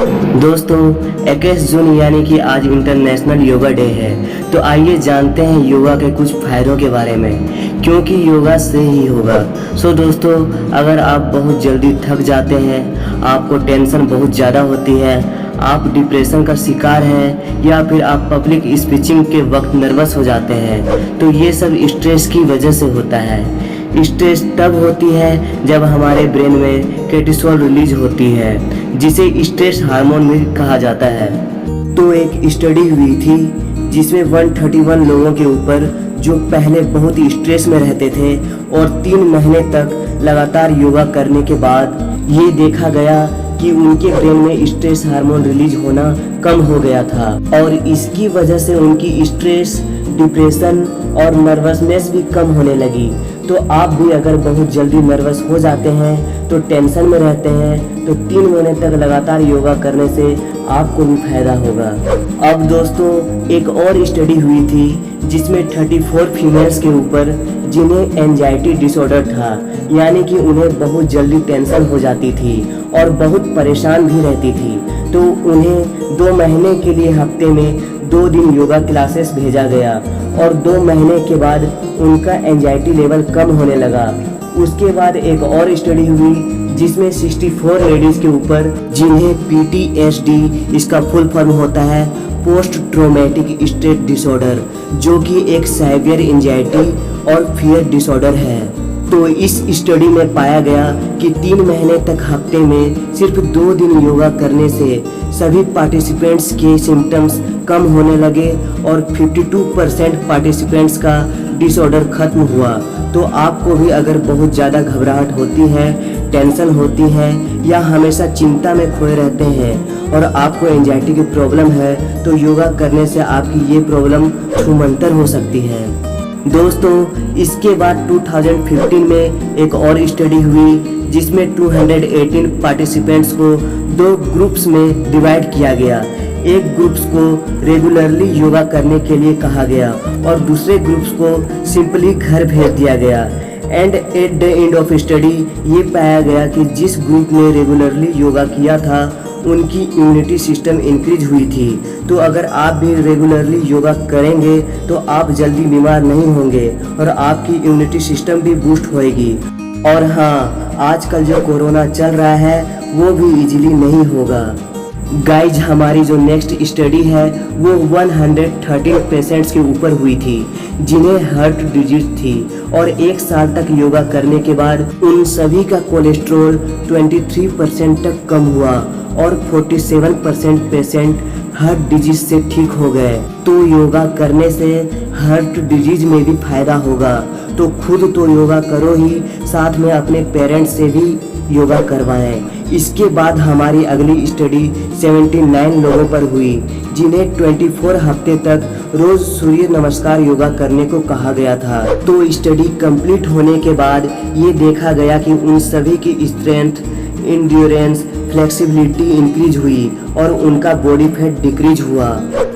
दोस्तों 21 जून यानी कि आज इंटरनेशनल योगा डे है। तो आइए जानते हैं योगा के कुछ फायदों के बारे में, क्योंकि योगा से ही होगा। दोस्तों, अगर आप बहुत जल्दी थक जाते हैं, आपको टेंशन बहुत ज़्यादा होती है, आप डिप्रेशन का शिकार हैं या फिर आप पब्लिक स्पीचिंग के वक्त नर्वस हो जाते हैं, तो ये सब स्ट्रेस की वजह से होता है। स्ट्रेस तब होती है जब हमारे ब्रेन में कोर्टिसोल रिलीज होती है, जिसे स्ट्रेस हार्मोन भी कहा जाता है। तो एक स्टडी हुई थी जिसमें 131 लोगों के ऊपर जो पहले बहुत स्ट्रेस में रहते थे और 3 महीने तक लगातार योगा करने के बाद ये देखा गया कि उनके ब्रेन में स्ट्रेस हार्मोन रिलीज होना कम हो गया था और इसकी वजह से उनकी स्ट्रेस, डिप्रेशन और नर्वसनेस भी कम होने लगी। तो आप भी अगर बहुत जल्दी नर्वस हो जाते हैं, तो टेंशन में रहते हैं, तो 3 महीने तक लगातार योगा करने से आपको भी फायदा होगा। अब दोस्तों, एक और स्टडी हुई थी जिसमें 34 फीमेल्स के ऊपर जिन्हें एंजाइटी डिसऑर्डर था, यानी कि उन्हें बहुत जल्दी टेंशन हो जाती थी और बहुत परेशान भी रहती थी, तो उन्हें 2 महीने के लिए हफ्ते में 2 दिन योगा क्लासेस भेजा गया और 2 महीने के बाद उनका एंजाइटी लेवल कम होने लगा। उसके बाद एक और स्टडी हुई जिसमें 64 लेडीज के ऊपर जिन्हें PTSD, इसका फुल फॉर्म होता है पोस्ट ट्रॉमेटिक स्ट्रेस डिसऑर्डर, जो कि एक सीवियर एंजाइटी और फियर डिसऑर्डर है। तो इस स्टडी में पाया गया कि 3 महीने तक हफ्ते में सिर्फ 2 दिन योगा करने से सभी पार्टिसिपेंट्स के सिम्टम्स कम होने लगे और 52% पार्टिसिपेंट्स का डिसऑर्डर खत्म हुआ। तो आपको भी अगर बहुत ज़्यादा घबराहट होती है, टेंशन होती है या हमेशा चिंता में खोए रहते हैं और आपको एंजाइटी की प्रॉब्लम है, तो योगा करने से आपकी ये प्रॉब्लम छूमंतर हो सकती है। दोस्तों, इसके बाद 2015 में एक और स्टडी हुई जिसमें 218 पार्टिसिपेंट्स को 2 ग्रुप्स में डिवाइड किया गया। एक ग्रुप्स को रेगुलरली योगा करने के लिए कहा गया और दूसरे ग्रुप्स को सिंपली घर भेज दिया गया। And at the end of study ये पाया गया कि जिस ग्रुप ने रेगुलरली योगा किया था उनकी इम्यूनिटी सिस्टम इंक्रीज हुई थी। तो अगर आप भी रेगुलरली योगा करेंगे तो आप जल्दी बीमार नहीं होंगे और आपकी इम्यूनिटी सिस्टम भी बूस्ट होएगी। और हाँ, आजकल जो कोरोना चल रहा है वो भी इजीली नहीं होगा। गाइज, हमारी जो नेक्स्ट स्टडी है वो 113 पेशेंट्स के ऊपर हुई थी जिन्हें हार्ट डिजीज थी और 1 साल तक योगा करने के बाद उन सभी का कोलेस्ट्रॉल 23% तक कम हुआ और 47% पेशेंट हार्ट डिजीज से ठीक हो गए। तो योगा करने से हार्ट डिजीज में भी फायदा होगा। तो खुद तो योगा करो ही, साथ में अपने पेरेंट्स से भी योगा करवाएं। इसके बाद हमारी अगली स्टडी 79 लोगों पर हुई जिन्हें 24 हफ्ते तक रोज सूर्य नमस्कार योगा करने को कहा गया था। तो स्टडी कंप्लीट होने के बाद ये देखा गया कि उन सभी की स्ट्रेंथ, एंड्योरेंस, फ्लेक्सिबिलिटी इंक्रीज हुई और उनका बॉडी फैट डिक्रीज हुआ।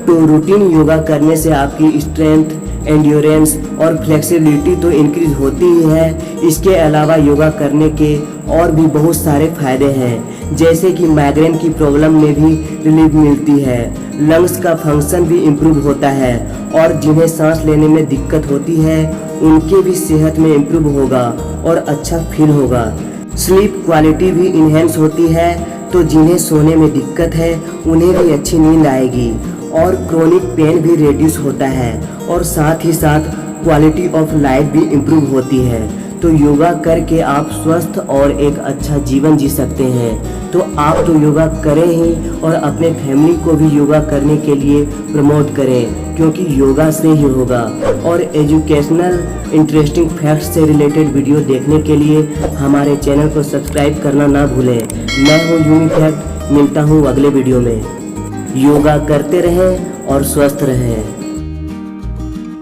तो रूटीन योगा करने से आपकी स्ट्रेंथ, एंड्योरेंस और फ्लेक्सिबिलिटी तो इंक्रीज होती ही है। इसके अलावा योगा करने के और भी बहुत सारे फायदे हैं, जैसे कि माइग्रेन की प्रॉब्लम में भी रिलीफ मिलती है, लंग्स का फंक्शन भी इम्प्रूव होता है और जिन्हें सांस लेने में दिक्कत होती है उनके भी सेहत में इम्प्रूव होगा और अच्छा फील होगा। स्लीप क्वालिटी भी इन्हेंस होती है, तो जिन्हें सोने में दिक्कत है उन्हें भी अच्छी नींद आएगी और क्रोनिक पेन भी रिड्यूस होता है और साथ ही साथ क्वालिटी ऑफ लाइफ भी इम्प्रूव होती है। तो योगा करके आप स्वस्थ और एक अच्छा जीवन जी सकते हैं। तो आप तो योगा करें ही और अपने फैमिली को भी योगा करने के लिए प्रमोट करें, क्योंकि योगा से ही होगा। और एजुकेशनल इंटरेस्टिंग फैक्ट्स से रिलेटेड वीडियो देखने के लिए हमारे चैनल को सब्सक्राइब करना ना भूलें। मैं हूँ यूनिफैक्ट, मिलता हूँ अगले वीडियो में। योगा करते रहें और स्वस्थ रहें।